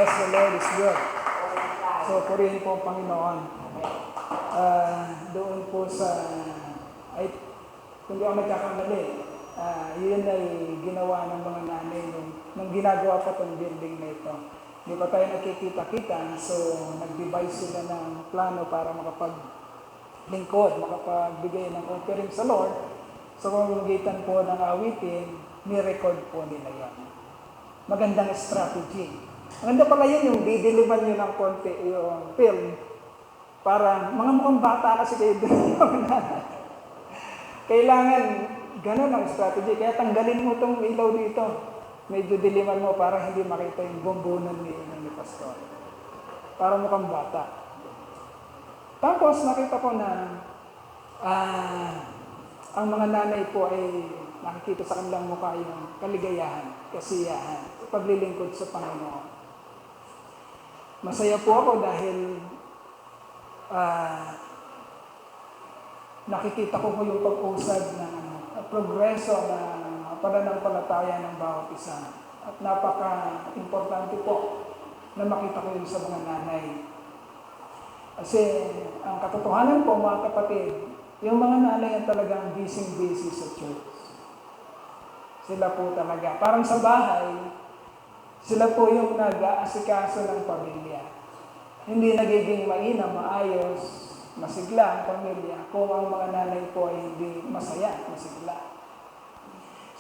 Yes, the Lord is good. So, purihin po ang Panginoon. Doon po sa, kung di ako nagkakamali, yun ay ginawa ng mga nanay nung ginagawa pa itong building na ito. Hindi pa tayo nakikita-kita, so nag-devise sila ng plano para makapaglingkod, makapagbigay ng offering sa Lord. So, pamamagitan po ng awitin, ni-record po nila yan. Magandang strategy. Maganda pala yun yung didiliman nyo ng konti yung film para mga mukhang bata kasi kayo doon. Kailangan ganun ang strategy. Kaya tanggalin mo itong ilaw dito. Medyo diliman mo para hindi makita yung bumbunan ni Pastor. Para mukhang bata. Tapos nakita ko na ang mga nanay po ay nakikita sa kanilang mukha yung kaligayahan, kasiyahan, paglilingkod sa Panginoon. Masaya po ako dahil nakikita ko po yung pag-usad ng progreso ng pananampalataya ng bawat isa. At napaka-importante po na makita ko yun sa mga nanay. Kasi ang katotohanan po mga kapatid, yung mga nanay ang talagang busy sa church. Sila po talaga. Parang sa bahay, sila po yung nag-aasikaso ng pamilya. Hindi nagiging mainam, maayos, masigla ang pamilya kung ang mga nanay po ay hindi masaya, masigla.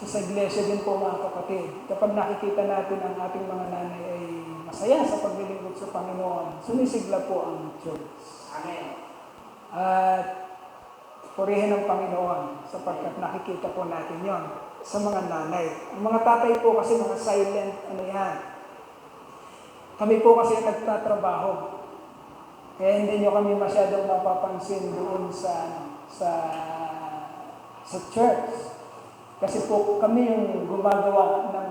So sa iglesia din po mga kapatid, kapag nakikita natin ang ating mga nanay ay masaya sa paglilingkod sa Panginoon, sumisigla po ang church. Amen. At purihin ng Panginoon sapagkat nakikita po natin yon sa mga nanay. Ang mga tatay po kasi mga silent, Kami po kasi nagtatrabaho. Kaya hindi nyo kami masyadong mapapansin doon sa church. Kasi po kami yung gumagawa ng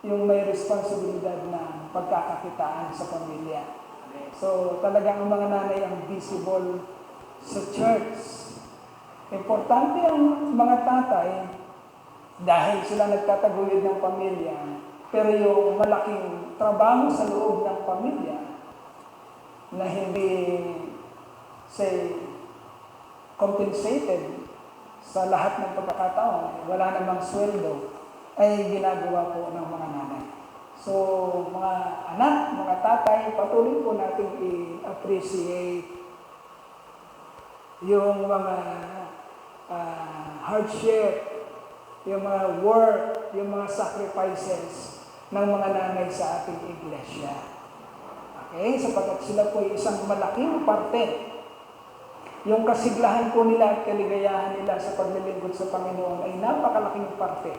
yung may responsibilidad na pagkakakitaan sa pamilya. So talagang ang mga nanay ang visible sa church. Importante ang mga tatay dahil sila nagtataguyod ng pamilya, pero yung malaking trabaho sa loob ng pamilya na hindi, compensated sa lahat ng pagkakataon, wala namang sweldo, ay ginagawa po ng mga nanay. So, mga anak, mga tatay, patuloy po natin i-appreciate yung mga hardship, yung mga work, yung mga sacrifices ng mga nanay sa ating iglesia. Okay? Sapagkat sila po ay isang malaking parte. Yung kasiglahan po nila at kaligayahan nila sa paglilingkod sa Panginoon ay napakalaking parte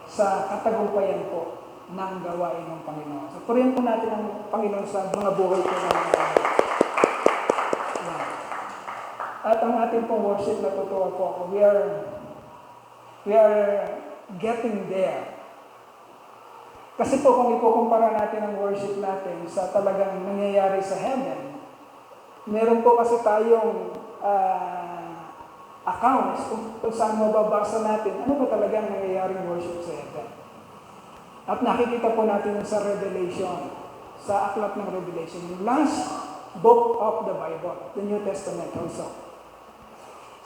sa katagumpayan po ng gawain ng Panginoon. So, purihin po natin ang Panginoon sa mga buhay po ng mga nanay. At ang ating pong worship, natutuwa po ako. We are getting there. Kasi po kung ikukumpara natin ang worship natin sa talagang nangyayari sa heaven, meron po kasi tayong accounts kung saan mababasa natin ano ba talagang nangyayaring worship sa heaven. At nakikita po natin sa Revelation, sa aklat ng Revelation, yung last book of the Bible, the New Testament also.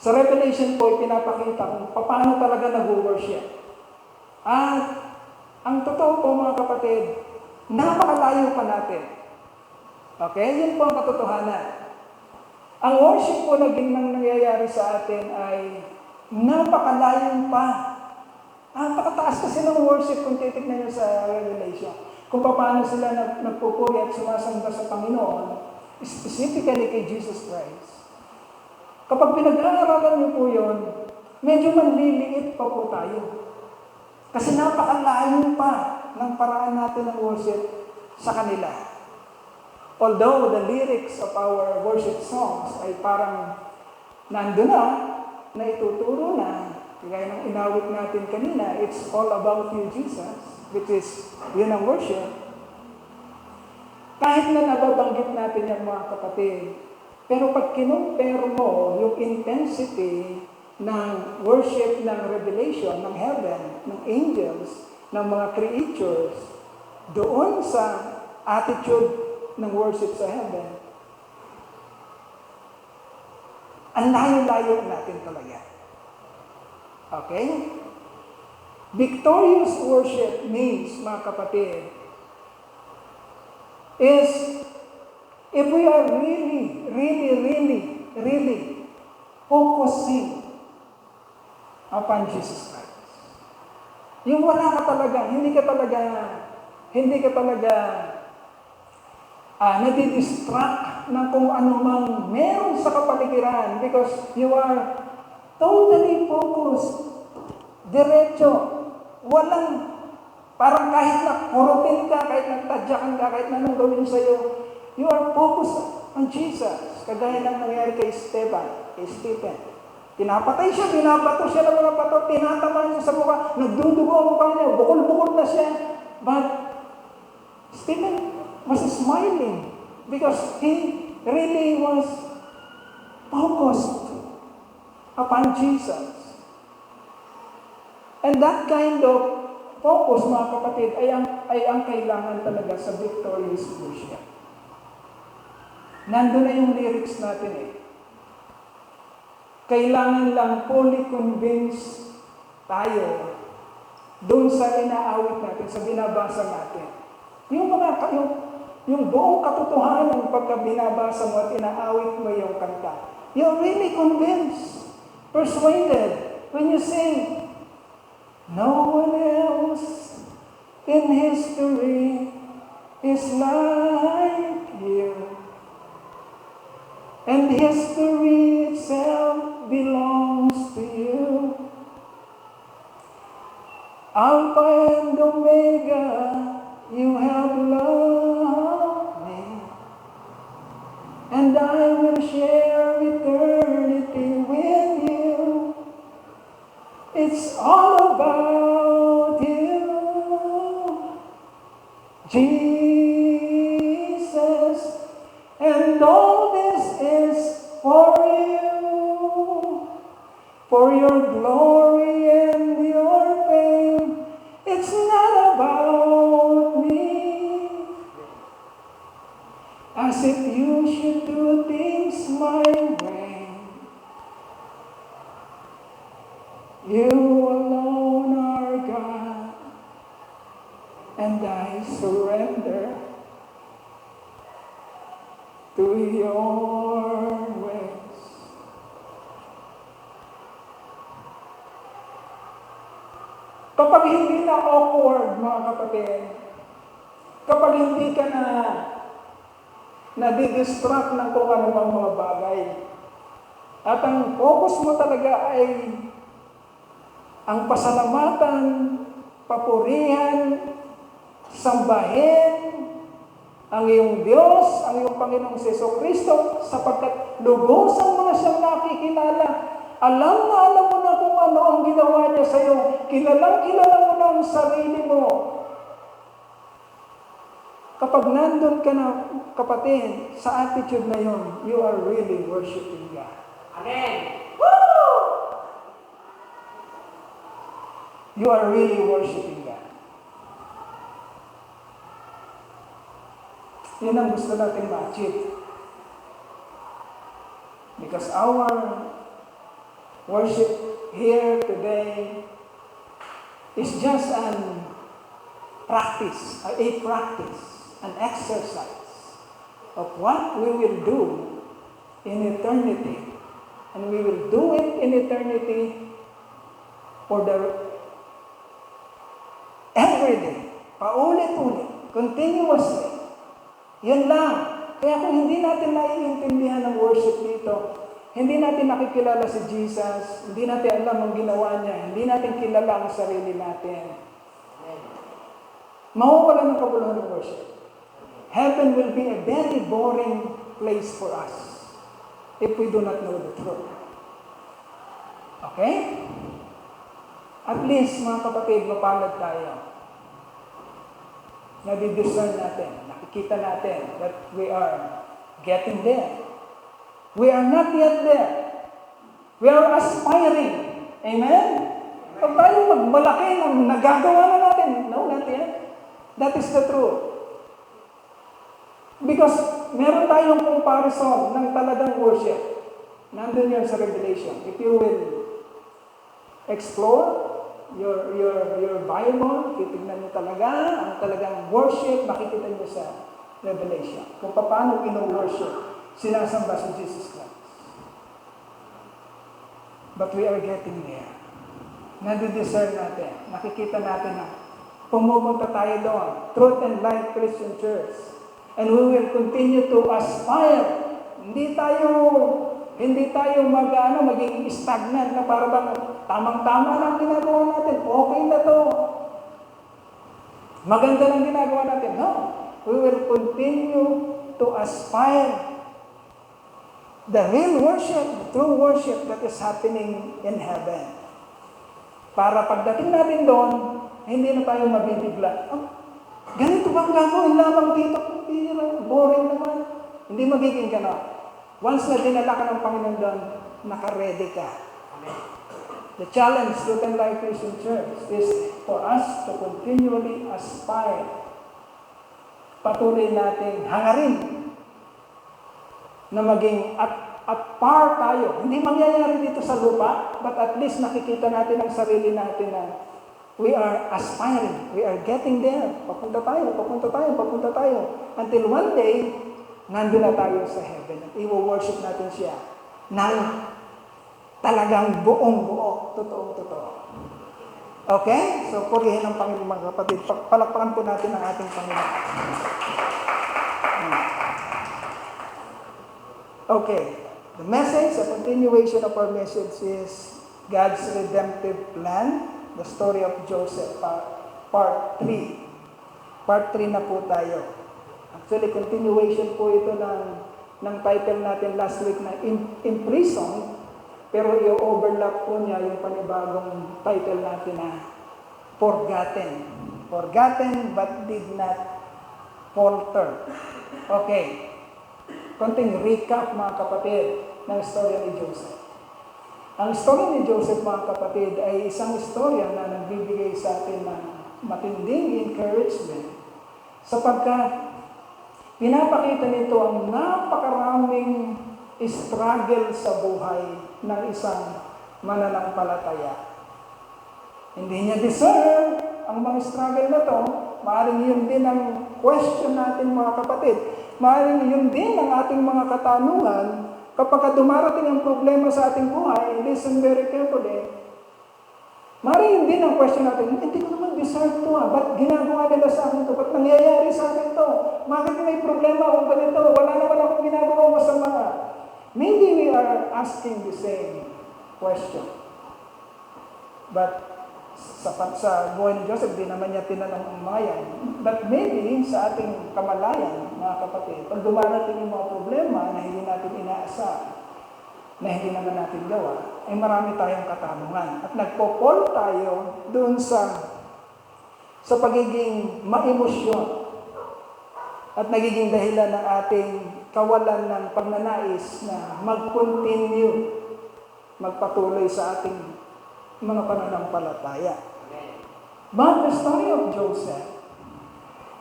Sa Revelation po, pinapakita kung paano talaga nag-worship. At ang totoo po mga kapatid, napakalayo pa natin. Okay? Yun po ang katotohanan. Ang worship po na nangyayari sa atin ay napakalayo pa. Napakataas kasi ng worship kung titignan nyo sa Revelation. Kung paano sila nagpupuri at sumasamba sa Panginoon, specifically kay Jesus Christ. Kapag pinag-aaralan niyo po yun, medyo manliliit pa po tayo. Kasi napakalayo pa ng paraan natin ng worship sa kanila. Although the lyrics of our worship songs ay parang nandun na ituturo na, kaya ng inawit natin kanina, it's all about you, Jesus, which is yun ang worship. Kahit na nababanggit natin yung mga kapatid, pero pag kinumpare mo yung intensity ng worship ng revelation, ng heaven, ng angels, ng mga creatures, doon sa attitude ng worship sa heaven, ang layo-layo natin talaga. Okay? Victorious worship means, mga kapatid, is if we are really focusing upon Jesus Christ. Yung wala ka talaga, hindi ka talaga nadidistract ng kung ano mang meron sa kapaligiran because you are totally focused, diretso, walang, parang kahit na kurutin ka, kahit nagtadyakan ka, kahit na anong gawin sa'yo, you are focused on Jesus. Kagaya ng nangyari kay Stephen. Pinapatay siya, binabato siya ng mga bato, tinatamaan siya sa mukha, nagdudugo ang mukha niya, bukol-bukol na siya. But Stephen was smiling because he really was focused upon Jesus. And that kind of focus, mga kapatid, ay ang kailangan talaga sa victorious worship. Nandun na yung lyrics natin eh. Kailangan lang fully convince tayo doon sa inaawit natin, sa binabasa natin. Yung buong katotohanan pagka binabasa mo at inaawit mo yung kanta. You're really convinced, persuaded, when you sing, no one else in history is like you. And history itself belongs to you. Alpha and Omega, you have loved me. And I will share eternity with you. It's all about you, Jesus, and all this is for you, for your glory and your fame. It's not about me, as if you should do things my way. You alone are God, and I surrender to your ways. Kapag hindi na awkward, mga kapatid, kapag hindi ka na nadidistract ng kung ano mang mga bagay, at ang focus mo talaga ay ang pasalamatan, papurihan, sambahin ang iyong Diyos, ang iyong Panginoong Jesucristo, sapagkat lubusan mo na siyang nakikilala. Alam mo na kung ano ang ginawa niya sa iyo. Kilala mo na ang sarili mo. Kapag nandun ka na, kapatid, sa attitude na yun, you are really worshiping God. Amen! Woo! You are really worshiping God. Yun ang gusto natin ma-achieve. Because our worship here today is just an practice, an exercise of what we will do in eternity. And we will do it in eternity for every day, paulit-ulit, continuously. Yun lang. Kaya kung hindi natin naiintindihan ng worship dito, hindi natin nakikilala si Jesus, hindi natin alam ang ginawa niya, hindi natin kilala ang sarili natin, mawawala ng kabuluhan ng worship. Heaven will be a very boring place for us if we do not know the truth. Okay? At least, mga kapatid, mapalad tayo. Nadidiscern natin, nakikita natin that we are getting there. We are not yet there. We are aspiring. Amen? Pag tayo magmalaki, nagagawa na natin. No, not yet. That is the truth. Because meron tayong comparison ng talagang worship. Nandun yan sa Revelation. If you will explore your Bible, titignan niyo talaga ang talagang worship, makikita niyo sa Revelation. Kung paano ino-worship, sinasamba si Jesus Christ. But we are getting there. Nadi-discern natin. Nakikita natin na pumupunta tayo doon. Truth and Life Christian Church. And we will continue to aspire. Hindi tayo maging stagnant na para bang tamang-tama lang ginagawa natin. Okay na to. Maganda lang ginagawa natin. No. We will continue to aspire the real worship, the true worship that is happening in heaven. Para pagdating natin doon, hindi na tayo mabibigla. Oh, ganito bang gagawin lamang dito? Boring naman. Hindi magiging gano'n. Once na dinala ka ng Panginoon doon, naka-ready ka. The challenge to the Life Christian Church is for us to continually aspire. Patuloy natin hangarin na maging at par tayo. Hindi mangyayari dito sa lupa, but at least nakikita natin ang sarili natin na we are aspiring. We are getting there. Papunta tayo. Until one day, nandun na tayo sa heaven. At i-worship natin siya ng talagang buong-buo. Totoong-totoo. Okay? So, purihin ang Panginoon mga kapatid. Palakpakan po natin ang ating Panginoon. Okay. The message, the continuation of our message is God's redemptive plan, the story of Joseph, part 3. Part 3 na po tayo. Actually, continuation po ito ng title natin last week na Imprisoned, pero i-overlap po niya yung panibagong title natin na Forgotten. Forgotten but did not falter. Okay. Konting recap mga kapatid ng storya ni Joseph. Ang storya ni Joseph mga kapatid ay isang istorya na nagbibigay sa atin ng matinding encouragement sapagkat pinapakita nito ang napakaraming struggle sa buhay ng isang mananampalataya. Hindi niya deserve ang mga struggle na to. Maaaring yun din ang question natin mga kapatid. Maaaring yun din ang ating mga katanungan kapag dumarating ang problema sa ating buhay. Listen very carefully. Maaaring yun din ang question natin, hindi ko naman deserve to ba't ginagawa nila sa akin to? Ba't nangyayari sa akin to? Bakit may problema akong ganito? Wala naman akong ginagawa masama. Maybe we are asking the same question. But sa buhay ni Joseph, di naman niya tinanong ang mga yan. But maybe sa ating kamalayan, mga kapatid, pag dumarating yung mga problema na hindi natin inaasar, na hindi naman natin gawa, ay marami tayong katanungan. At nagpo-fall tayo doon sa pagiging maemosyon at nagiging dahilan ng ating kawalan ng pagnanais na mag-continue, magpatuloy sa ating mga pananampalataya. But the story of Joseph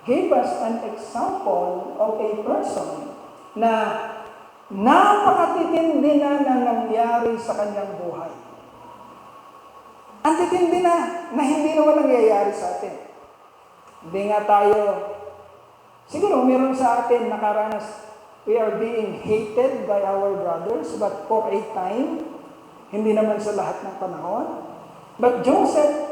gave us an example of a person na napakatitindi na nangyari sa kanyang buhay. Ang titindi na hindi naman nangyayari sa atin. Hindi nga tayo, siguro meron sa atin nakaranas, we are being hated by our brothers, but for a time, hindi naman sa lahat ng panahon. But Joseph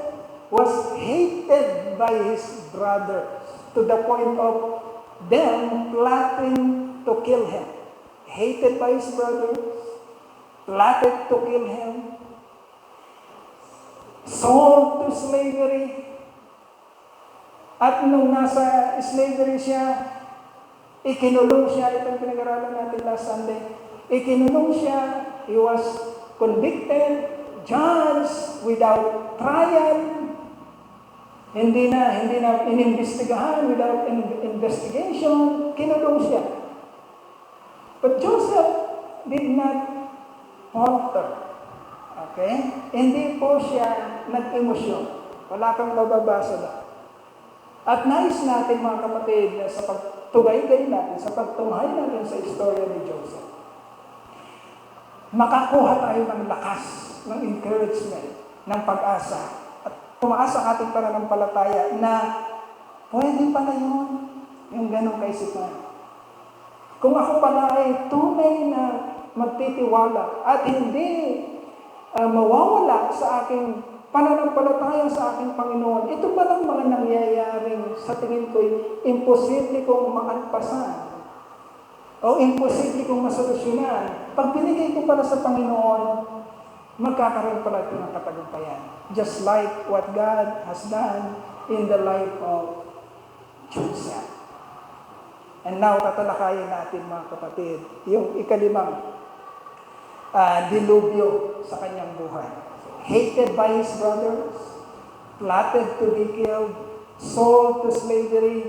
was hated by his brothers to the point of them plotting to kill him. Hated by his brothers, plotted to kill him, sold to slavery. At nung nasa slavery siya, ikinulong siya, itong pinag-aralan natin last Sunday, ikinulong siya, he was convicted, judged without trial, hindi na inimbestigahan, without investigation, kinulong siya. But Joseph did not falter. Okay? Hindi po siya nag-emosyon. Wala kang mababasa na. At nais natin mga kapatid na sa pagtugaygay natin, sa pagtunghay natin sa istorya ni Joseph, makakuha tayo ng lakas, ng encouragement, ng pag-asa, at tumaas ang ating pananampalataya na pwede pala yun, yung ganong kaisipan. Kung ako pala ay tunay na magtitiwala at hindi mawawala sa aking pananampalataya sa aking Panginoon, ito ba lang mga nangyayaring sa tingin ko imposible kong maanpasan o imposible kong masolusyonan. Pag binigay ko pala sa Panginoon, magkakaroon pala ito ng katagumpayan. Just like what God has done in the life of Joseph. And now, tatalakayin natin mga kapatid, yung ikalimang dilubyo sa kanyang buhay. Hated by his brothers, plotted to be killed, sold to slavery,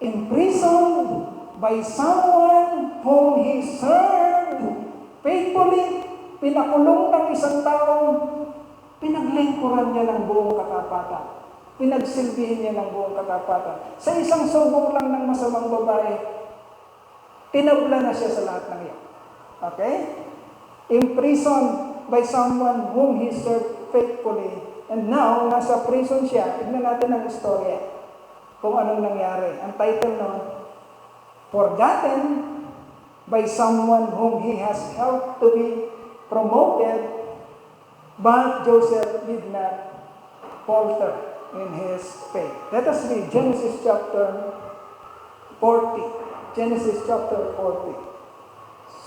imprisoned by someone whom he served faithfully, pinakulong ng isang taong pinaglingkuran niya ng buong katapatan. Pinagsilbihin niya ng buong katapatan. Sa isang subok lang ng masamang babae, tinabla na siya sa lahat ng iyon. Okay? Imprisoned by someone whom he served faithfully. And now, nasa prison siya. Tignan natin ang istorya. Kung anong nangyari. Ang title nun, Forgotten by someone whom he has helped to be promoted, but Joseph did not falter in his faith. Let us read Genesis chapter 40. Genesis chapter 40.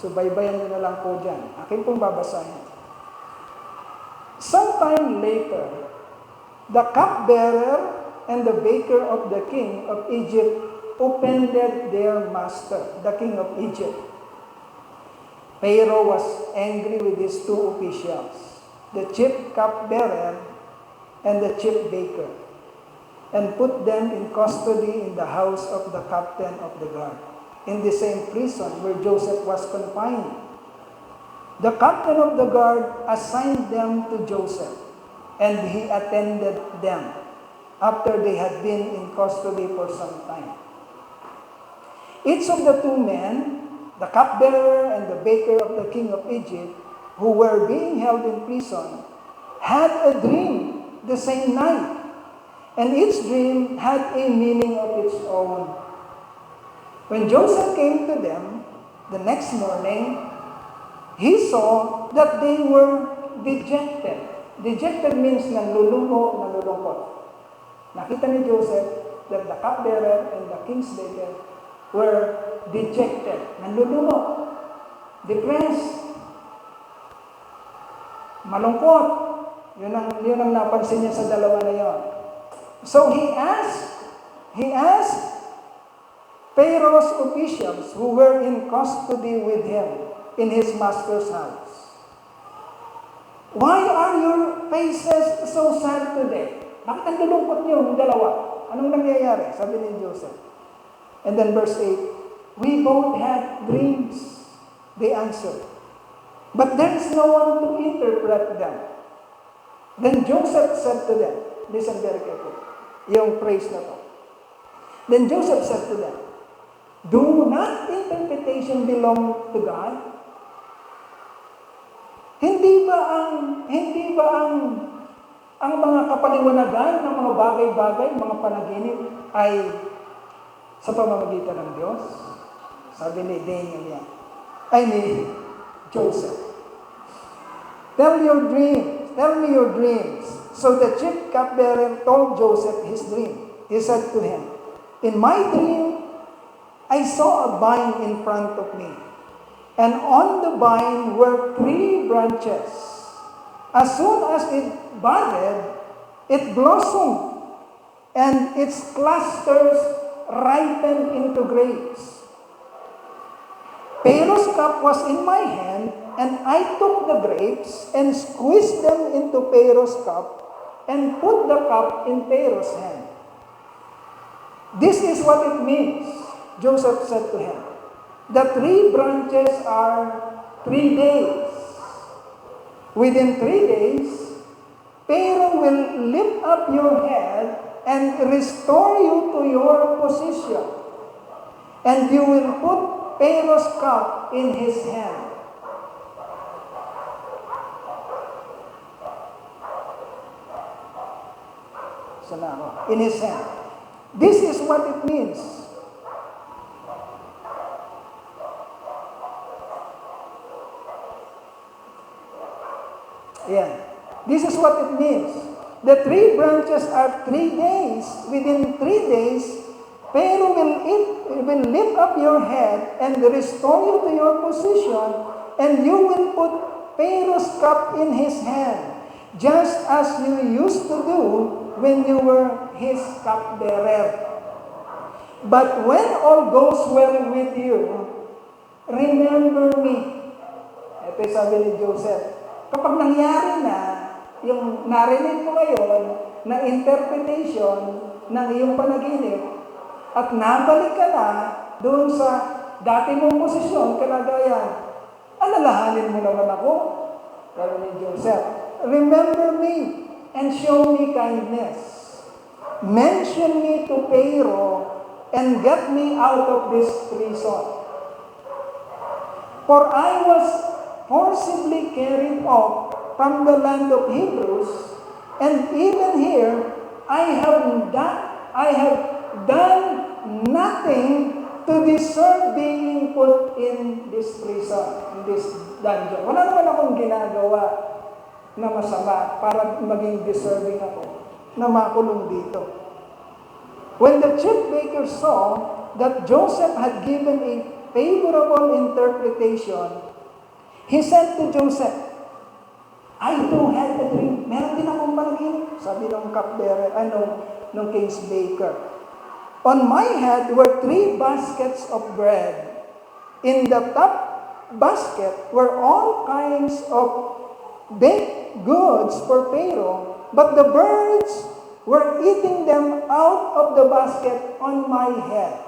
Subaybayan nyo na lang po dyan. Akin pong babasahin. Sometime later, the cupbearer and the baker of the king of Egypt offended their master, the king of Egypt. Pharaoh was angry with his two officials, the chief cupbearer and the chief baker, and put them in custody in the house of the captain of the guard, in the same prison where Joseph was confined. The captain of the guard assigned them to Joseph, and he attended them after they had been in custody for some time. Each of the two men, the cupbearer and the baker of the king of Egypt, who were being held in prison, had a dream the same night, and each dream had a meaning of its own. When Joseph came to them the next morning, he saw that they were dejected. Dejected means nalulungkot, nalulungkot. Nakita ni Joseph that the cupbearer and the king's baker were dejected, nalulungkot, depressed, malungkot. Yun ang napansin niya sa dalawa na yon. So he asked Pharaoh's officials who were in custody with him in his master's house, "Why are your faces so sad today?" Bakit ang lulungkot niyo yung dalawa? Anong nangyayari? Sabi ni Joseph. And then verse 8, "We both had dreams," they answered, "but there is no one to interpret them." Then Joseph said to them, listen very carefully, yung phrase na to. Then Joseph said to them, "Do not interpretation belong to God?" Hindi ba ang mga kapaliwanagan ng mga bagay-bagay, mga panaginip ay sa pamamagitan ng Diyos? Sabi ni Daniel yan. Ni Joseph. Tell me your dreams. So the chief cupbearer told Joseph his dream. He said to him, "In my dream, I saw a vine in front of me, and on the vine were 3 branches. As soon as it budded, it blossomed, and its clusters ripened into grapes. Pharaoh's cup was in my hand, and I took the grapes and squeezed them into Pharaoh's cup and put the cup in Pharaoh's hand. This is what it means," Joseph said to him. "The 3 branches are 3 days. Within 3 days, Pharaoh will lift up your head and restore you to your position. And you will put Pharaoh's cup in his hand. In his hand. This is what it means. Yeah. This is what it means. The 3 branches are 3 days. Within 3 days, Pharaoh will lift up your head and restore you to your position, and you will put Pharaoh's cup in his hand, just as you used to do when you were his cupbearer. But when all goes well with you, remember me. Ito yung sabi ni Joseph. Kapag nangyari na, yung narinig mo ngayon na interpretation ng iyong panaginip, at nabalik ka na doon sa dati mong posisyon, kalagayan, alalahanin mo naman ako. Sabi ni Joseph, remember me and show me kindness. Mention me to Pharaoh and get me out of this prison. For I was forcibly carried off from the land of Hebrews, and even here I have done nothing to deserve being put in this prison, in this dungeon. Wala naman akong ginagawa na masama para maging deserving ako na makulong dito. When the chief baker saw that Joseph had given a favorable interpretation, he said to Joseph, I too had a dream. Meron din akong panaginip. Sabi ng cupbearer, ng king's baker. On my head were 3 baskets of bread. In the top basket were all kinds of baked goods for Pharaoh, but the birds were eating them out of the basket on my head.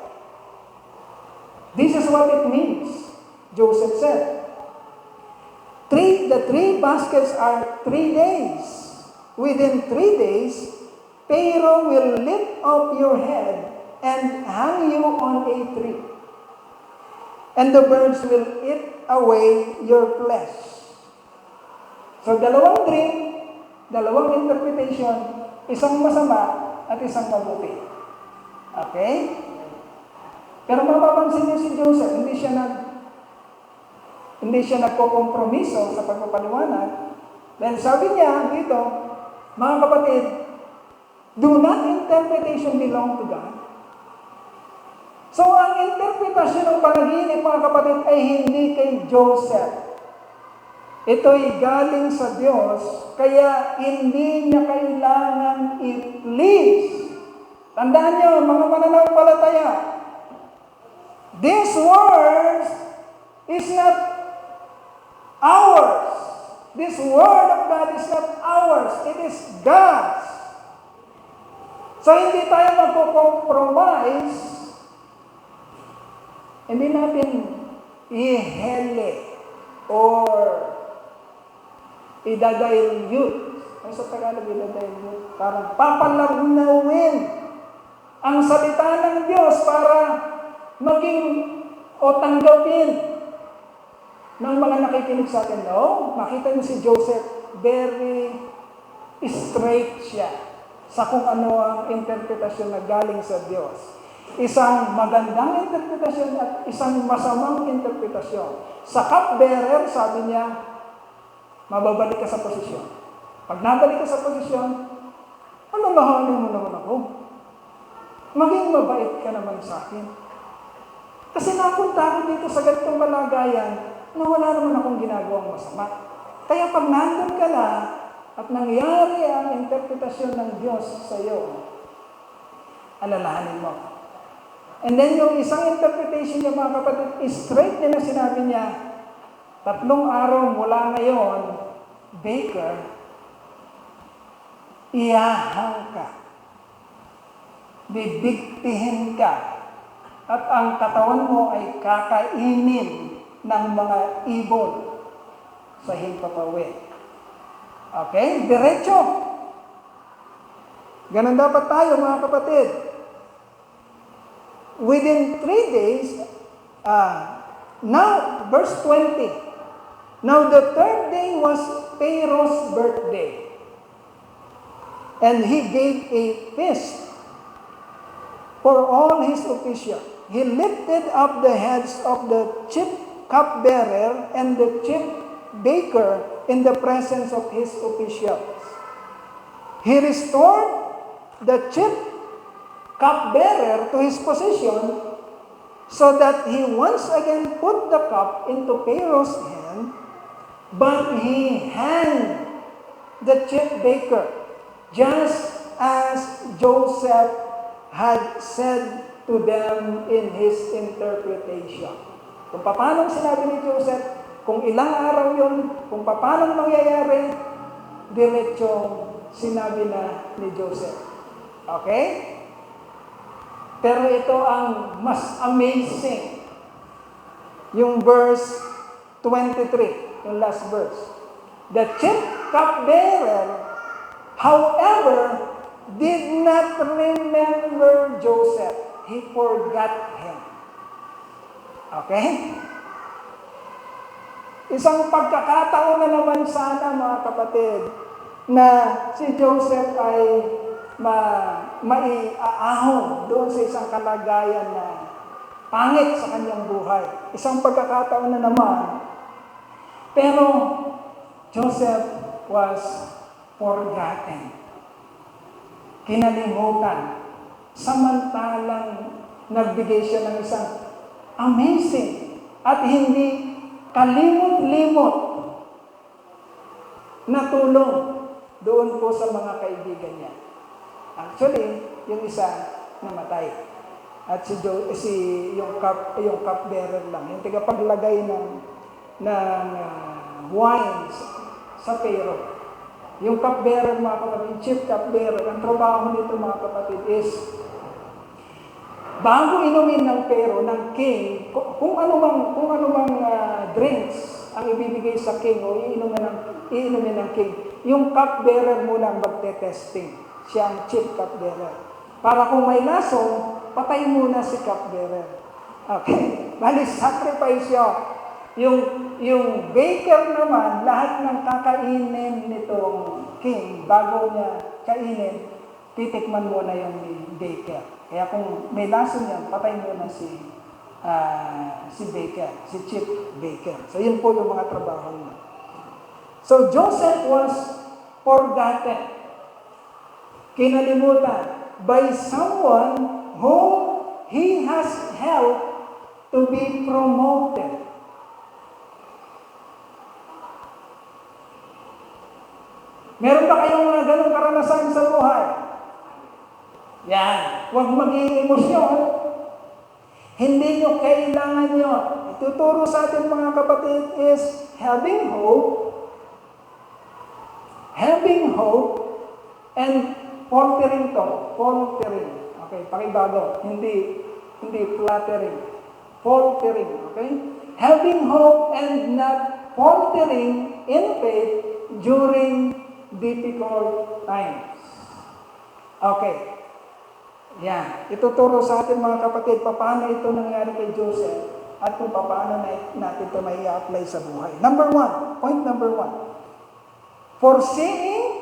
This is what it means, Joseph said. The 3 baskets are 3 days. Within 3 days, Pharaoh will lift up your head and hang you on a tree. And the birds will eat away your flesh. So, 2 dream, 2 interpretation, isang masama at isang mabuti. Okay? Pero mapapansin niyo si Joseph, hindi siya nagkokompromiso sa pagpapaliwanag. Then sabi niya dito, mga kapatid, do not interpretation belong to God? So ang interpretasyon ng panaginip, mga kapatid, ay hindi kay Joseph. Ito'y galing sa Diyos, kaya hindi niya kailangan i-please. Tandaan niyo, mga mananampalataya, this word is not ours. This word of God is not ours. It is God's. So, hindi tayo magko-compromise. Hindi natin ihele or idadilute. Ano sa Tagalog idadilute? Parang papalarnawin ang salita ng Diyos para maging o tanggapin ng mga nakikinig sa atin. No, makita niyo si Joseph, very straight siya sa kung ano ang interpretasyon na galing sa Diyos. Isang magandang interpretasyon at isang masamang interpretasyon. Sa cupbearer, sabi niya, mababalik ka sa posisyon. Pag nabalik ka sa posisyon, alalahanin mo naman ako. Maging mabait ka naman sa akin. Kasi napunta ako dito sa ganitong kalagayan na wala naman akong ginagawang masama. Kaya pag nandun ka na at nangyari ang interpretasyon ng Diyos sa iyo, alalahanin mo. And then yung isang interpretation niya, mga kapatid, straight niya na sinabi niya, 3 araw mula ngayon, baker, iyahang ka, bibigtihin ka, at ang katawan mo ay kakainin ng mga ibon sa himpapawid. Okay? Diretso. Ganon dapat tayo, mga kapatid. Within 3 days, now, verse 20. Now the third day was Pharaoh's birthday, and he gave a feast for all his officials. He lifted up the heads of the chief cupbearer and the chief baker in the presence of his officials. He restored the chief cupbearer to his position, so that he once again put the cup into Pharaoh's hand, but he hanged the chief baker, just as Joseph had said to them in his interpretation. Kung paano sinabi ni Joseph, kung ilang araw yun, kung paano mangyayari, diretso sinabi na ni Joseph. Okay? Pero ito ang mas amazing. Yung verse 23, yung last verse. The chief cupbearer, however, did not remember Joseph. He forgot him. Okay? Isang pagkakataon na naman sana, mga kapatid, na si Joseph ay maiaahon doon sa isang kalagayan na pangit sa kanyang buhay. Isang pagkakataon na naman. Pero Joseph was forgotten. Kinalimutan. Samantalang nagbigay siya ng isang amazing at hindi kalimot-limot na tulong doon po sa mga kaibigan niya. Actually, yung isa namatay. At yung cupbearer lang, yung tagapaglagay ng wine sa Pharaoh. Yung cupbearer, mga kapatid, yung chief cupbearer, ang trabaho nito, mga kapatid, is bago inumin ng Pharaoh, ng king, kung ano mang drinks ang ibibigay sa king o iinumin ng king, yung cupbearer muna ang magte-testing. Siya ang chief cupbearer. Para kung may lason, patay muna si cupbearer. Okay. Bali, sacrifice yun. Yung baker naman, lahat ng kakainin nitong king, bago niya kainin, titikman muna yung baker. Kaya kung may lason yan, patay muna si baker, si chief baker. So, yun po yung mga trabaho niya. So, Joseph was forgotten. Kinalimutan by someone whom he has helped to be promoted. Meron ba kayong mga ganong karanasan sa buhay? Yan. Huwag maging emosyon. Hindi nyo kailangan yun. Ituturo sa atin, mga kapatid, is having hope, and faltering to. Faltering. Okay, pakibago. Hindi flattering. Faltering. Okay? Having hope and not faltering in faith during difficult times. Okay. Yan. Ituturo sa atin, mga kapatid, paano ito nangyari kay Joseph at kung paano natin ito may i-apply sa buhay. Point number one. Foreseeing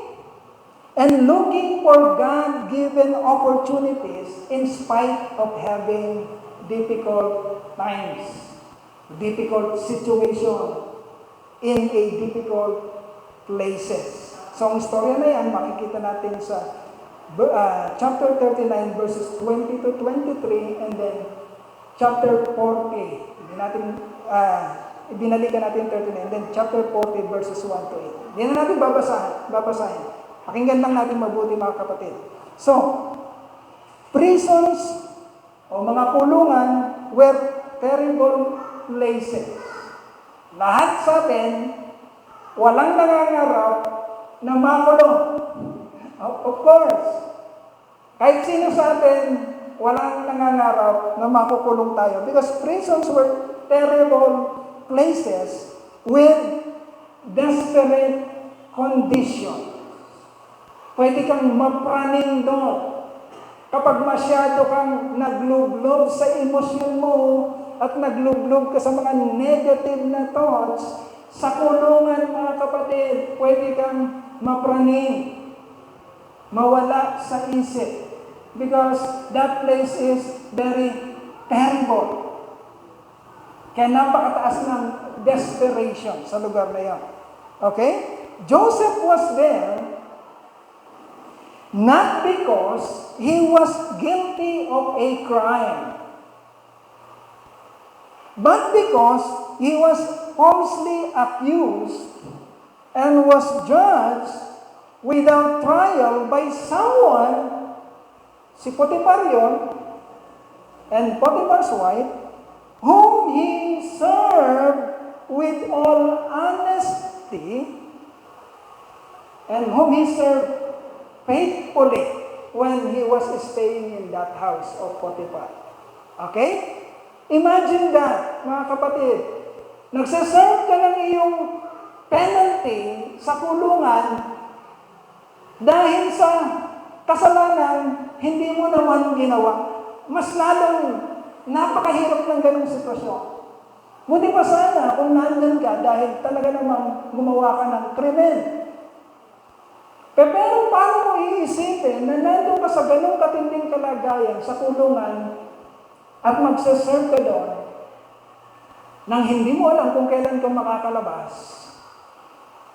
and looking for God-given opportunities in spite of having difficult times, difficult situation, in a difficult places. So, ang istorya na yan, makikita natin sa chapter 39, verses 20 to 23, and then chapter 40. Ibinalikan natin 39, and then chapter 40, verses 1 to 8. Hindi na natin babasahin. Pakinggan lang natin mabuti, mga kapatid. So, prisons o mga kulungan were terrible places. Lahat sa atin, walang nangangarap na makulong. Of course, kahit sino sa atin, walang nangangarap na makukulong tayo. Because prisons were terrible places with desperate conditions. Pwede kang mapraning doon. Kapag masyado kang naglublob sa emosyon mo at naglublob ka sa mga negative na thoughts, sa kulungan, mga kapatid, pwede kang mapraning, mawala sa isip. Because that place is very terrible. Kaya napakataas ng desperation sa lugar na yan. Okay? Joseph was there not because he was guilty of a crime, but because he was falsely accused and was judged without trial by someone, si Potiphar yun, and Potiphar's wife, whom he served with all honesty, and whom he served faithfully when he was staying in that house of Potiphar. Okay? Imagine that, mga kapatid. Nagsaserve ka ng iyong penalty sa kulungan dahil sa kasalanan hindi mo naman ginawa. Mas lalong napakahirap ng ganung sitwasyon. Buti pa sana kung nandun ka dahil talaga namang gumawa ka ng krimen. Pero paano mo iisipin na nandun ka sa ganung katinding kalagayan sa kulungan at magsaserve ka doon nang hindi mo alam kung kailan ka makakalabas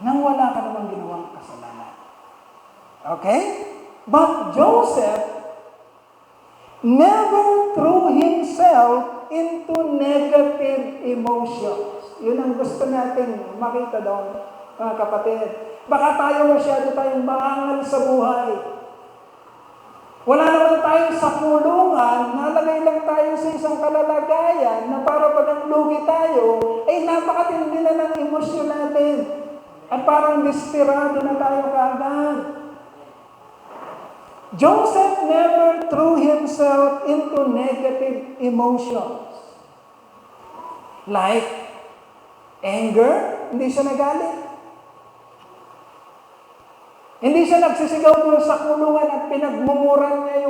nang wala ka namang ginawang kasalanan. Okay? But Joseph never threw himself into negative emotions. Yun ang gusto natin makita doon, mga kapatid. Baka tayo masyado tayong maangal sa buhay. Wala naman tayo sa kulungan, nalagay lang tayo sa isang kalalagayan na para pag ang lugi tayo, ay napakatindi na ng emosyon natin. At parang desperado na tayo kaagad. Joseph never threw himself into negative emotions. Like anger, hindi siya nagalit. Hindi siya nagsisigaw doon sa kulungan at pinagmumuran niya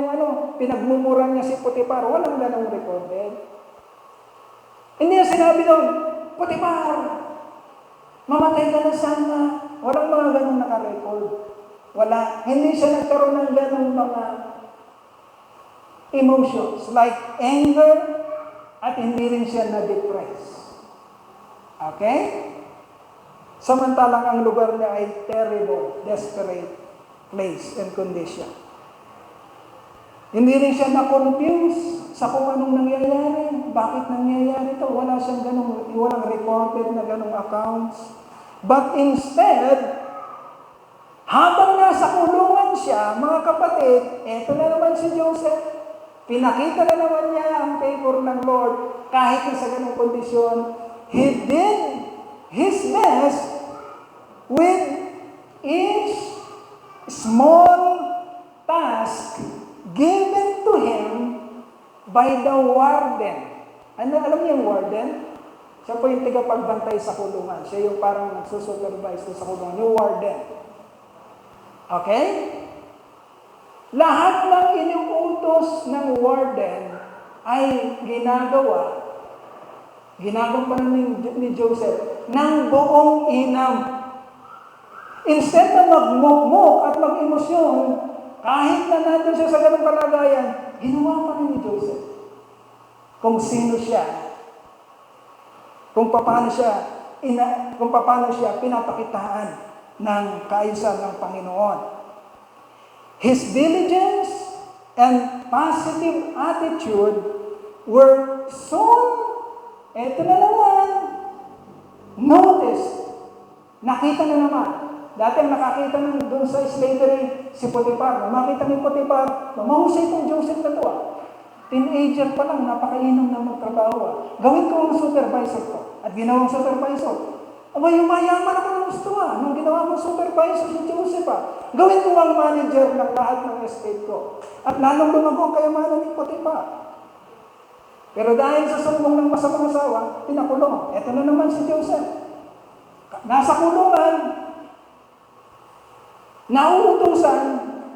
pinagmumuran niya si Potiphar. Walang ganong recorded. Hindi niya sinabi doon, Potiphar, mamatay ka na sana. Walang mga ganong nakarecord. Wala. Hindi siya nagkaroon ng ganong mga emotions like anger at hindi rin siya na-depress. Okay? Samantalang ang lugar niya ay terrible, desperate place and condition. Hindi rin siya na-confuse sa kung anong nangyayari. Bakit nangyayari ito? Wala siyang walang recorded na ganong accounts. But instead, habang nasa kulungan siya, mga kapatid, eto na naman si Joseph. Pinakita na naman niya ang favor ng Lord kahit sa ganong kondisyon. He did his best with each small task given to him by the warden. Alam niyo yung warden? Siya po yung tagapagbantay sa kulungan. Siya yung parang nagsusupervise sa kulungan. Yung warden. Okay? Lahat ng inuutos ng warden ay ginagawa pa ni Joseph ng buong inam. Instead na magmukmuk at mag-emosyon, kahit na nandun siya sa ganung kalagayan, ginawa pa rin ni Joseph. Kung sino siya, kung paano siya pinapakitaan ng kaayusan ng Panginoon. His diligence and positive attitude were soon, eto na naman, noticed. Nakita na naman. Dati nakakita na doon sa slavery si Potiphar. Makita ni Potiphar, mahusay itong Joseph na to. Teenager pa lang, napakainom na magtrabaho. Gawin ko ang supervisor ko. At ginawang supervisor. Aba, yung mayaman ako ng gusto nung ginawa mong supervisor si Joseph Gawin ko ang manager ng lahat ng estate ko. At lalong lumago ang kayamanan ni Potiphar. Pero dahil sa sumbong ng masamang asawa, pinakulong. Ito na naman si Joseph. Nasa kulungan. nauutusan,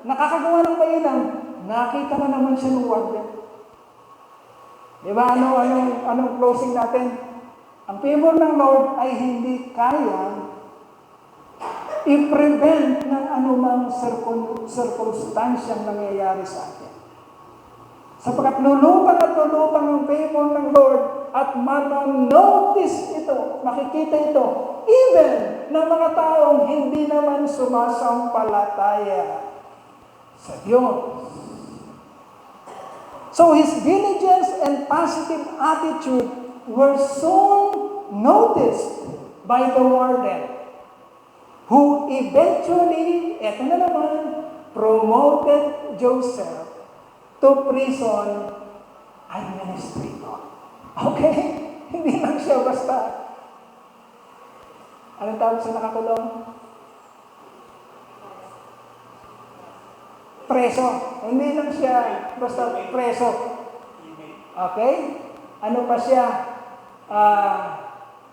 nakakagawa ng mainam, nakita na naman siya ng warden. Di ba? Anong closing natin? Ang favor ng Lord ay hindi kaya i-prevent ng anumang circumstansyang nangyayari sa atin. Sapagkat lulupang at lulupang ang favor ng Lord at manonotice ito, makikita ito, even ng mga taong hindi naman sumasampalataya sa Diyos. So his diligence and positive attitude were soon noticed by the warden, who eventually, eto na naman, promoted Joseph to prison administrator. Okay? Hindi lang siya basta, anong tawag sa nakakulong? Preso. Hindi lang siya basta preso. Okay? Ano pa siya?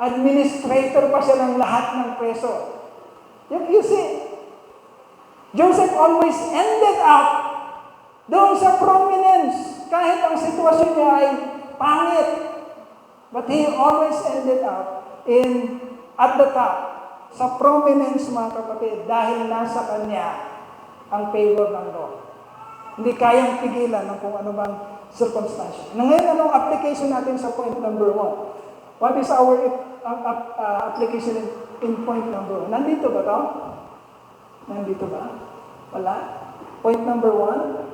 Administrator pa siya ng lahat ng preso. You see, Joseph always ended up doon sa prominence, kahit ang sitwasyon niya ay pangit. But he always ended up at the top, sa prominence, mga kapatid, dahil nasa kanya ang favor ng Lord. Hindi kayang pigilan ng kung ano bang circumstance. Ngayon, anong application natin sa point number 1? What is our application in point number 1? Nandito ba ito? Nandito ba? Wala? Point number 1?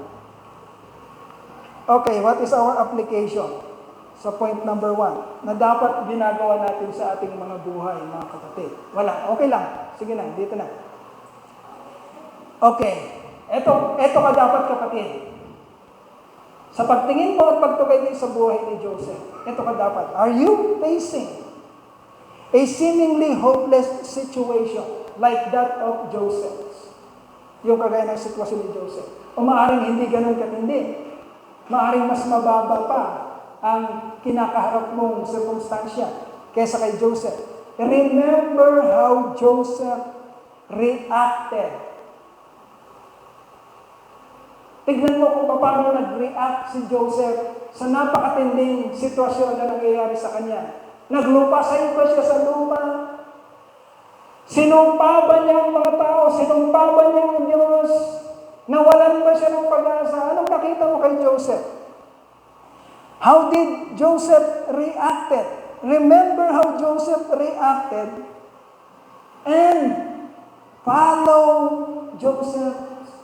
Okay, what is our application sa point number 1 na dapat ginagawa natin sa ating mga buhay, mga kapatid? Wala. Okay lang. Sige na, dito na. Okay. Ito ka dapat, kapatid. Sa pagtingin mo at pagtugay din sa buhay ni Joseph, ito ka dapat. Are you facing a seemingly hopeless situation like that of Joseph? Yung kagaya ng sitwasyon ni Joseph. O maaaring hindi ganun katindi. Maaaring mas mababa pa ang kinakaharap mong sirkumstansya kaysa kay Joseph. Remember how Joseph reacted. Tignan mo kung paano nag-react si Joseph sa napakatinding sitwasyon na nangyayari sa kanya. Naglupasayo pa siya sa lupa. Sinumpa ba niya ang mga tao? Sinumpa ba niya ang Diyos? Nawalan ba siya ng pag-asa? Anong nakita mo kay Joseph? How did Joseph reacted? Remember how Joseph reacted and follow Joseph's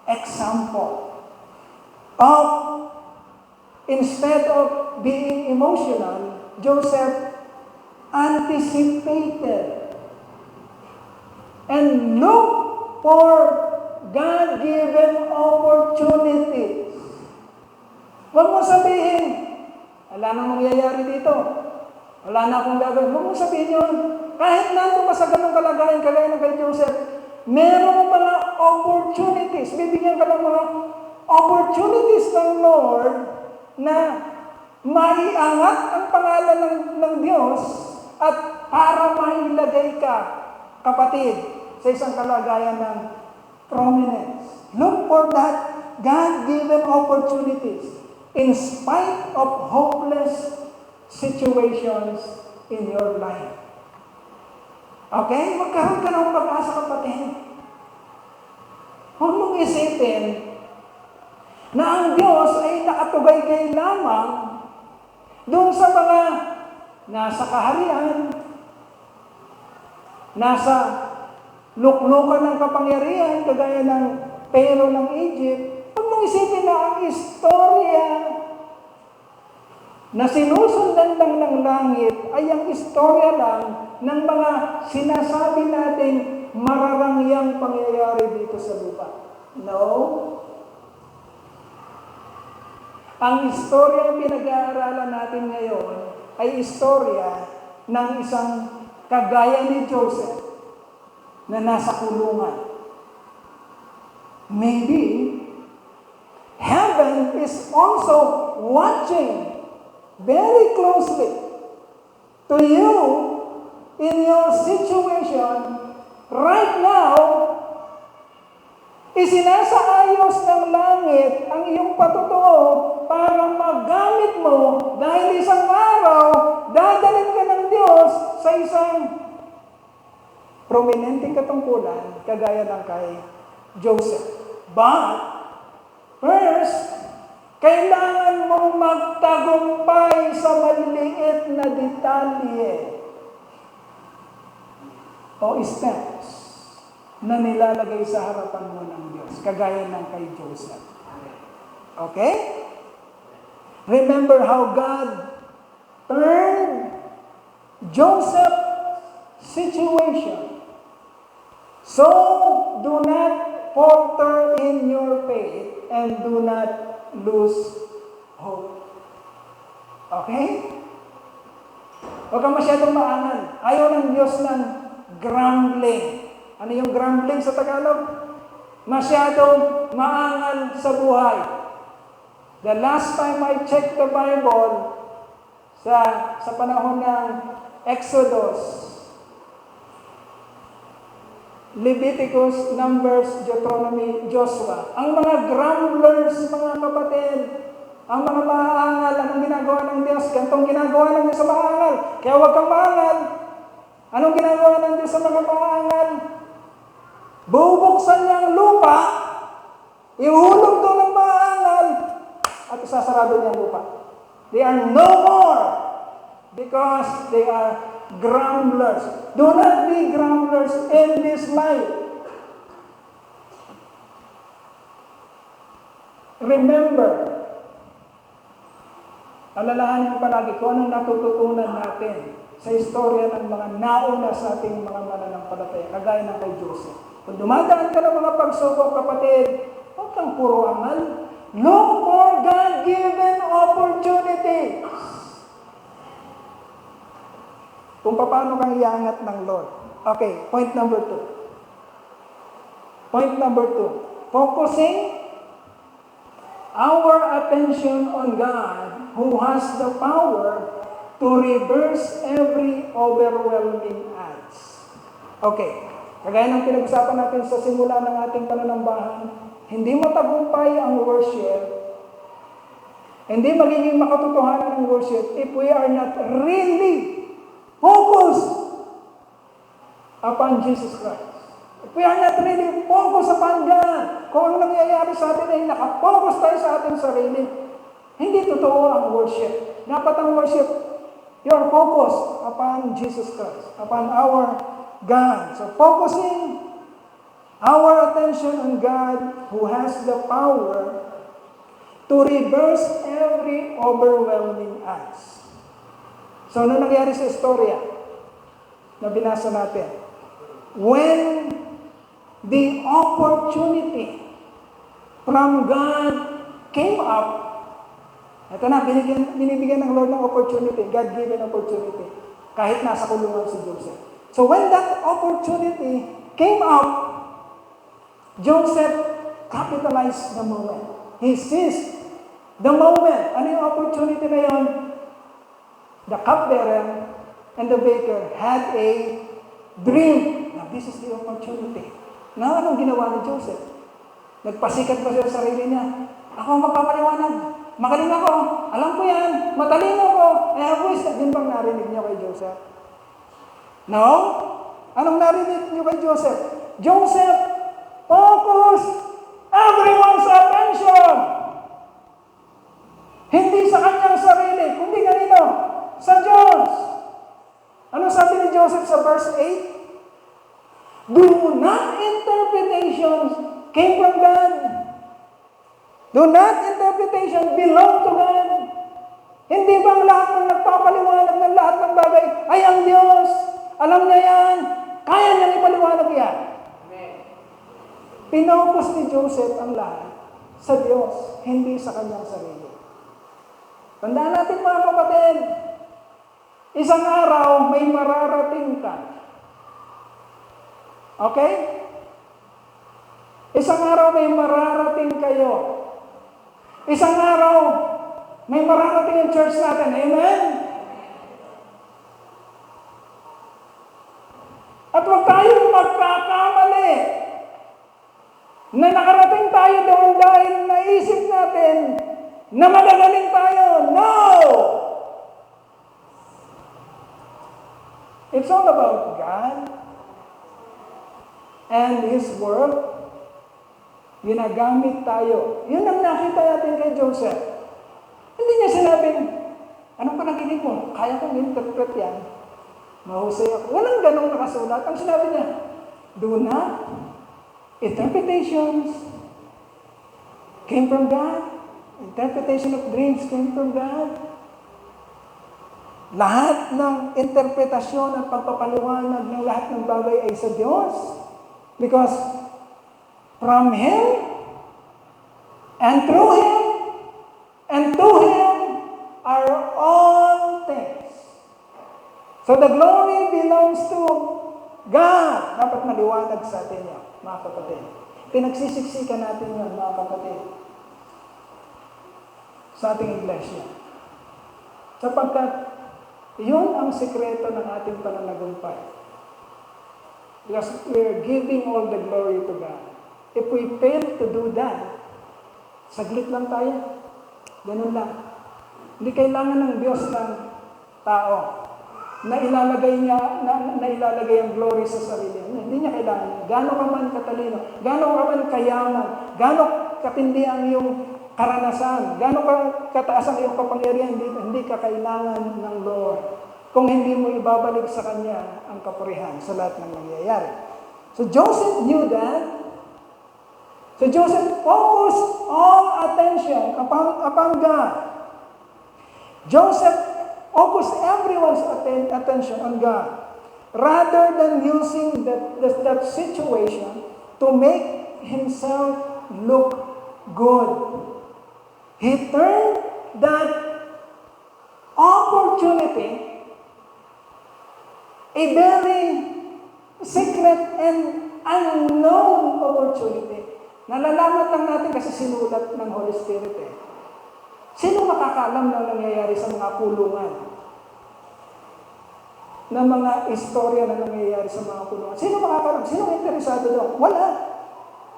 example of, instead of being emotional, Joseph anticipated and looked for God-given opportunities. Huwag mo sabihin, wala nang mangyayari dito. Wala na akong gagawin. Huwag mo sabihin yun. Kahit nandun pa sa ganong kalagayan, kagaya ng kay Joseph, merong mga opportunities. Bibigyan ka ng mga opportunities ng Lord na maiangat ang pangalan ng Diyos at para mailagay ka, kapatid, sa isang kalagayan ng prominence. Look for that God-given opportunities in spite of hopeless situations in your life. Okay? Magkaroon ka ng pag-asa, kapatid. Huwag mong isipin na ang Diyos ay nakatugay-gay lamang doon sa mga nasa kaharian, nasa luklukan ng kapangyarihan, kagaya ng Pharaoh ng Egypt. Huwag mong isipin na ang istorya na sinusundan lang ng langit ay ang istorya lang ng mga sinasabi natin mararangyang pangyayari dito sa lupa. No. Ang istorya pinag-aaralan natin ngayon ay istorya ng isang kagaya ni Joseph na nasa kulungan. Maybe heaven is also watching very closely to you in your situation right now Isinasaayos ng langit ang iyong patotoo para magamit mo dahil isang araw, dadalhin ka ng Diyos sa isang prominenteng katungkulan kagaya ng kay Joseph. But, first, kailangan mong magtagumpay sa maliliit na detalye o steps na nilalagay sa harapan mo ng Diyos, kagaya ng kay Joseph. Okay? Remember how God turned Joseph's situation. So, do not falter in your faith and do not lose hope. Okay? Huwag kang masyadong maangal. Ayaw ng Diyos ng grumbling. Ano yung grumbling sa Tagalog? Masyadong maangal sa buhay. The last time I checked the Bible, sa panahon ng Exodus, Leviticus, Numbers, Deuteronomy, Joshua. Ang mga grumblers, mga kapatid, ang mga maangal, anong ginagawa ng Diyos? Gantong ginagawa ng Diyos sa maangal. Kaya huwag kang maangal. Anong ginagawa ng Diyos sa mga maangal? Bubuksan niya ang lupa, ihulog doon ng maangal, at isasarado niya ang lupa. They are no more because they are grumblers. Do not be grumblers in this life. Remember, alalahanin palagi kung anong natututunan natin sa istorya ng mga nauna sa ating mga mananampalataya, kagaya ng kay Joseph. Kung dumadaan ka ng mga pagsubok, kapatid, huwag kang puro angal. Look for God-given opportunities. Kung paano kang iangat ng Lord. Okay, point number 2. Point number 2. Focusing our attention on God who has the power to reverse every overwhelming odds. Okay, kagaya ng pinag-usapan natin sa simula ng ating pananambahan, hindi matagumpay ang worship, hindi magiging makatotohanan ng worship if we are not really focused upon Jesus Christ. If we are not really focused upon God, kung ano nangyayari sa atin ay nakafocus tayo sa ating sarili, hindi totoo ang worship. Dapat ang worship, you are focused upon Jesus Christ, upon our God. So focusing our attention on God who has the power to reverse every overwhelming odds. So ano nangyari sa istorya na binasa natin? When the opportunity from God came up, ito na, binibigyan ng Lord ng opportunity, God-given opportunity, kahit nasa kulungan si Joseph. So when that opportunity came up, Joseph capitalized the moment. He seized the moment. Ano yung opportunity na yun? The cupbearer and the baker had a dream. Now, this is the opportunity. Now, anong ginawa ni Joseph? Nagpasikat ba siya sa sarili niya? Ako ang magpapaliwanag. Magaling ako. Alam ko yan. Matalino ako. I have wisdom. Yun bang narinig niyo kay Joseph? No? Anong narinig niyo kay Joseph? Joseph, focus everyone's attention. Hindi sa kanyang sarili, kundi kanino? Sa Diyos. Ano sabi ni Joseph sa verse 8? Do not interpretations came from God. Do not interpretation belong to God. Hindi ba ang lahat ng nagpapaliwanag ng lahat ng bagay ay ang Diyos? Alam niya yan. Kaya niyang ipaliwanag yan. Pinocus ni Joseph ang lahat sa Diyos, hindi sa kanyang sarili. Tandaan natin mga kapatid, isang araw may mararating ka. Okay? Isang araw may mararating kayo. Isang araw may mararating ang church natin. Amen? At huwag tayong magkakamali. Na nakarating tayo doon dahil naisip natin na magagaling tayo. No! It's all about God and His work. Ginagamit tayo. Yun ang nakita natin kay Joseph. Hindi niya sinabing, anong panaginip mo? Kaya kong interpret yan. Mahusay ako. Walang ganong nakasulat. Ang sinabi niya, do not. Interpretations came from God. Interpretation of dreams came from God. Lahat ng interpretasyon at pagpapaliwanag ng lahat ng bagay ay sa Diyos. Because from Him, and through Him, and to Him are all things. So the glory belongs to God. Dapat maliwanag sa atin yan, mga kapatid. Pinagsisiksikan natin yan, mga kapatid, sa ating iglesia. Sapagkat yun ang sikreto ng ating pananagumpay. Because we're giving all the glory to God. If we fail to do that, saglit lang tayo. Ganun lang. Hindi kailangan ng Diyos ng tao na ilalagay ang glory sa sarili. Hindi niya kailangan. Gano'n ka man katalino, gano'n ka man kayaman, gano'n katindi ang iyong karanasan, gano'n kataas ang iyong kapangyarihan dito, hindi ka kailangan ng Lord. Kung hindi mo ibabalik sa Kanya ang kapurihan sa lahat ng nangyayari. So Joseph knew that. So Joseph focused all attention upon God. Joseph focused everyone's attention on God, rather than using that situation to make himself look good. He turned that opportunity, a very secret and unknown opportunity. Nalalaman lang natin kasi sinulat ng Holy Spirit eh. Sino makakaalam na nangyayari sa mga kulungan? Na mga istorya na nangyayari sa mga kulungan? Sino makakaalam? Sino interesado doon? Wala.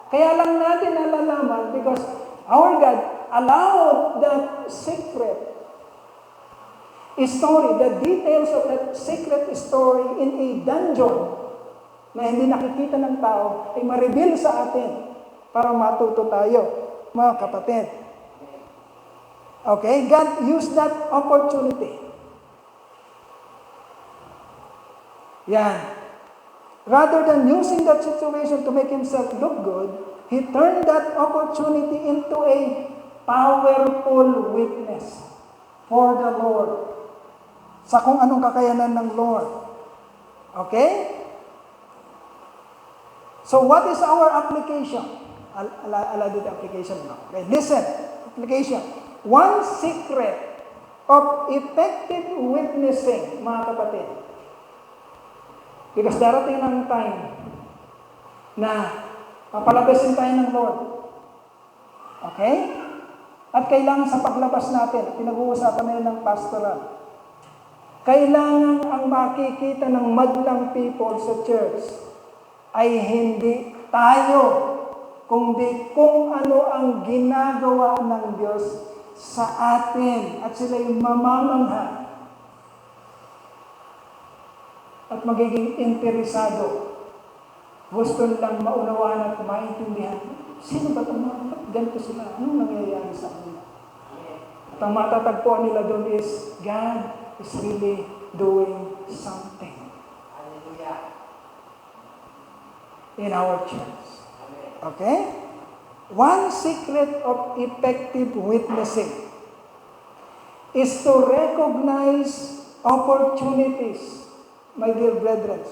Kaya lang natin nalalaman because our God allowed that secret story, the details of that secret story in a dungeon na hindi nakikita ng tao ay ma-reveal sa atin para matuto tayo, mga kapatid. Okay? God used that opportunity. Yan. Rather than using that situation to make himself look good, he turned that opportunity into a powerful witness for the Lord. Sa kung anong kakayanan ng Lord. Okay? So what is our application? I'll do the application now. Okay, listen. Application. One secret of effective witnessing, mga kapatid. Because darating ng time na papalabasin tayo ng Lord. Okay? At kailangan sa paglabas natin, pinag-uusapan na yun ng pastoral, kailangan ang makikita ng madlang people sa church ay hindi tayo, kundi kung ano ang ginagawa ng Diyos sa atin. At sila'y mamamangha at magiging interesado. Gusto nilang maunawaan at maintindihan. Sino ba ito? Ba't ganito sila? Anong nangyayari sa kanila? At ang matatagpuan nila doon is, God is really doing something in our church. Okay? One secret of effective witnessing is to recognize opportunities, my dear brethren,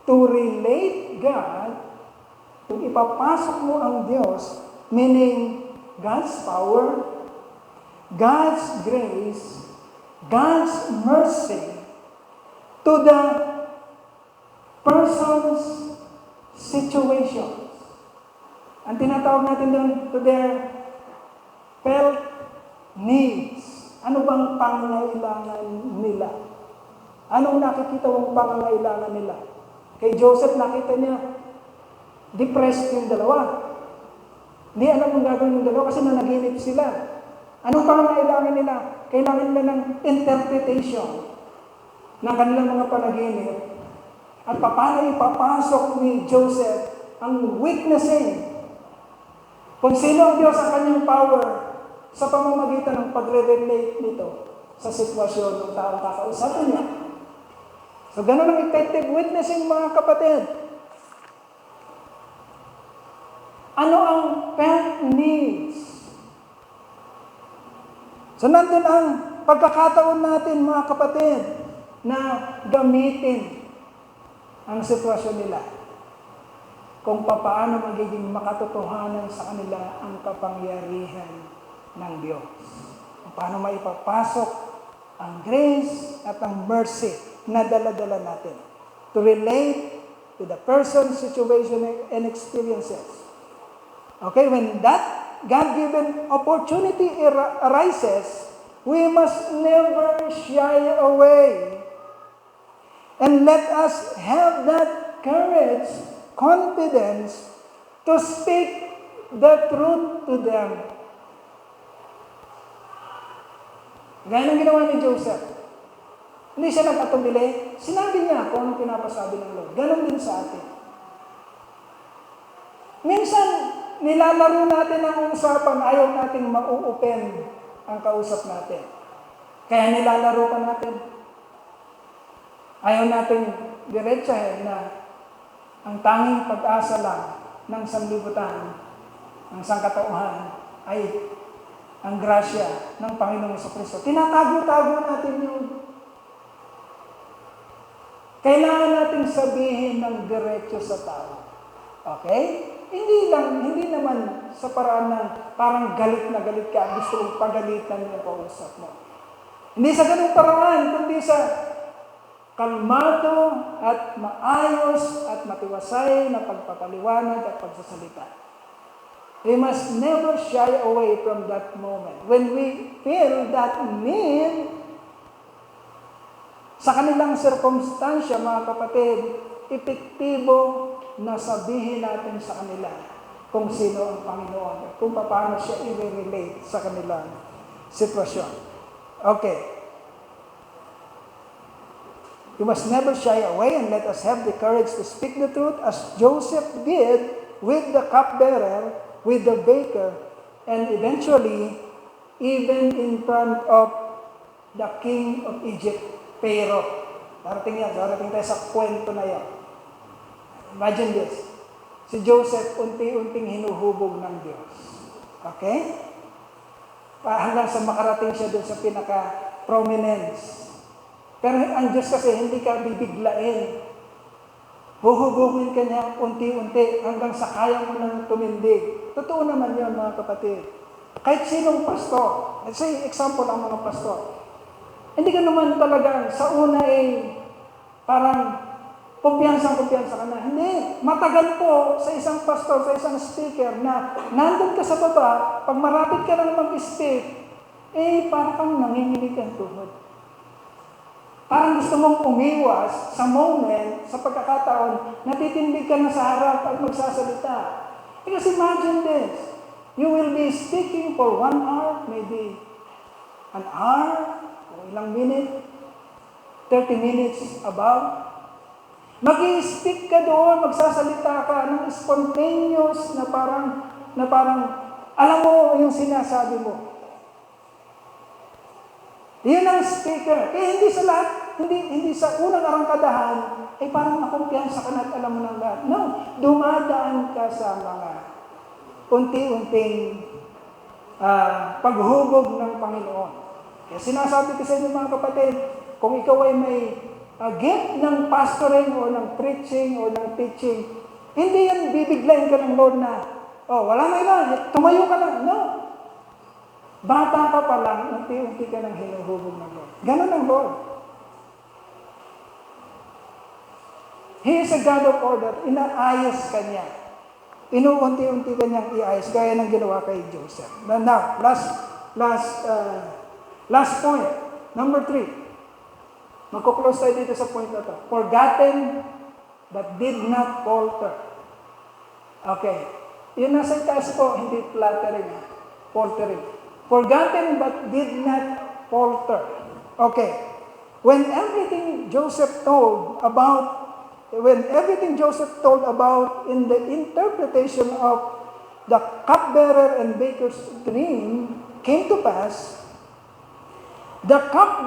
to relate God, kung ipapasok mo ang Diyos, meaning God's power, God's grace, God's mercy, to the person's situation. Ang tinatawag natin doon, to their felt needs. Ano bang pangangailangan nila? Anong nakikita mong pangangailangan nila? Kay Joseph, nakita niya, depressed yung dalawa. Hindi alam ang gagawin ng dalawa kasi nanaginip sila. Anong pangangailangan nila? Kailangan nila ng interpretation ng kanilang mga panaginip. At paano ipapasok ni Joseph ang witnessing kung sino ang Diyos ang kanyang power sa pamamagitan ng pagre-relate nito sa sitwasyon ng taong kakausapin niya. So, ganun ang effective witnessing, mga kapatid. Ano ang felt needs? So, nandun ang pagkakataon natin, mga kapatid, na gamitin ang sitwasyon nila kung paano magiging makatotohanan sa kanila ang kapangyarihan ng Diyos. Kung paano maipapasok ang grace at ang mercy na dala-dala natin to relate to the person's situation and experiences. Okay, when that God-given opportunity arises, we must never shy away. And let us have that courage, confidence to speak the truth to them. Gaya ng ginawa ni Joseph. Hindi siya nagkatubili. Sinabi niya kung anong pinapasabi ng Lord. Ganon din sa atin. Minsan, nilalaro natin ang usapan, ayaw nating mauupen ang kausap natin. Kaya nilalaro pa natin. Ayaw nating diretsahin na ang tanging pag-asa lang ng sanlibutan, ng sangkatauhan, ay ang grasya ng Panginoong Jesucristo. Tinatago-tago natin yun. Kailangan natin sabihin ng diretso sa tao. Okay? Hindi naman sa paraan na parang galit na galit ka, gusto mong pagalitan yung kausap mo. Hindi sa ganung paraan, kundi sa kalmado at maayos at matiwasay na pagpapaliwanag at pagsasalita. We must never shy away from that moment. When we feel that need, sa kanilang sirkumstansya, mga kapatid, epektibo na sabihin natin sa kanila kung sino ang Panginoon, kung paano siya i-relate sa kanilang sitwasyon. Okay. You must never shy away and let us have the courage to speak the truth as Joseph did with the cupbearer, with the baker, and eventually, even in front of the king of Egypt, Pharaoh. Darating tayo sa kwento na yan. Imagine this. Si Joseph, unti-unting hinuhubog ng Diyos. Okay? Hanggang sa makarating siya doon sa pinaka-prominence. Pero ang Diyos kasi hindi ka bibiglain. Huhubugin ka niya unti-unti hanggang sa kaya mo nang tumindig. Totoo naman yun, mga kapatid. Kahit sinong pastor, let's say example ang mga pastor, hindi ka naman talaga sa una parang kumpiyansa ka na. Hindi. Matagal po sa isang pastor, sa isang speaker na nandun ka sa baba, pag marapit ka lang mag-speak, parang kang nanginginig ang tuhod. Parang gusto mong umiwas sa moment, sa pagkakataon, natitindig ka na sa harap at magsasalita. Because imagine this, you will be speaking for 1 hour, maybe an hour, o ilang minute, 30 minutes above. Mag-i-speak ka doon, magsasalita ka ng spontaneous na parang, alam mo yung sinasabi mo. Yun ang speaker. Kaya hindi sa lahat, hindi sa unang arangkadahan, parang nakumpiyansa ka na at alam mo ng lahat. No, dumadaan ka sa mga unti-unting paghubog ng Panginoon. Kaya sinasabi ko sa inyo, mga kapatid, kung ikaw ay may gift ng pastoring o ng preaching o ng teaching, hindi yan bibiglayin ka ng Lord na, wala na iba, tumayo ka lang. No. Bata ka pa lang, unti-unti ka nang hinuhubog ng Lord. Ganun ang Lord. He is a God of order. Inaayos ka niya. Inuunti-unti ka niyang iayos, gaya ng ginawa kay Joseph. Now, last point. Number 3. Magkuklose tayo dito sa point na to. Forgotten but did not falter. Okay. Yung nasa itaas po, hindi flattering, faltering. Forgotten but did not falter. Okay. When everything Joseph told about in the interpretation of the cupbearer and baker's dream came to pass, the cup